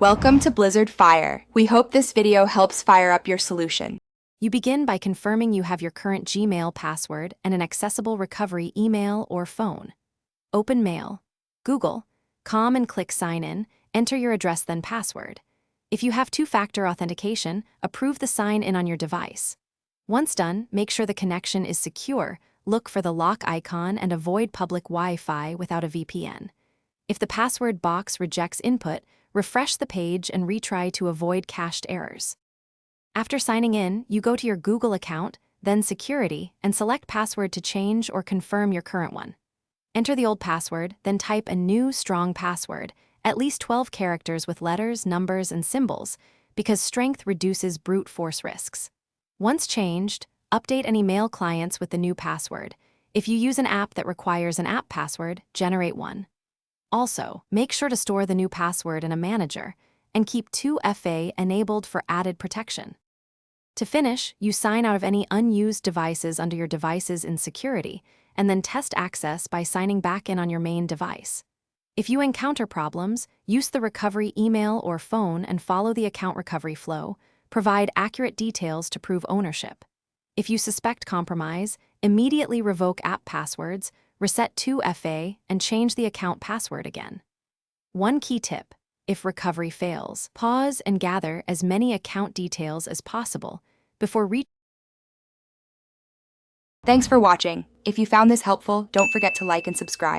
Welcome to Blizzard Fire. We hope this video helps fire up your solution. You begin by confirming you have your current Gmail password and an accessible recovery email or phone. Open Mail, Google, and click Sign In, enter your address then password. If you have two-factor authentication, approve the sign in on your device. Once done, make sure the connection is secure, look for the lock icon and avoid public Wi-Fi without a VPN. If the password box rejects input, refresh the page and retry to avoid cached errors. After signing in, you go to your Google account, then Security, and select Password to change or confirm your current one. Enter the old password, then type a new, strong password, at least 12 characters with letters, numbers, and symbols, because strength reduces brute force risks. Once changed, update any mail clients with the new password. If you use an app that requires an app password, generate one. Also, make sure to store the new password in a manager and keep 2FA enabled for added protection. To finish, you sign out of any unused devices under your devices in Security and then test access by signing back in on your main device. If you encounter problems, use the recovery email or phone and follow the account recovery flow. Provide accurate details to prove ownership. If you suspect compromise, immediately revoke app passwords, reset 2FA, and change the account password again. One key tip: if recovery fails, pause and gather as many account details as possible before Thanks for watching. If you found this helpful, don't forget to like and subscribe.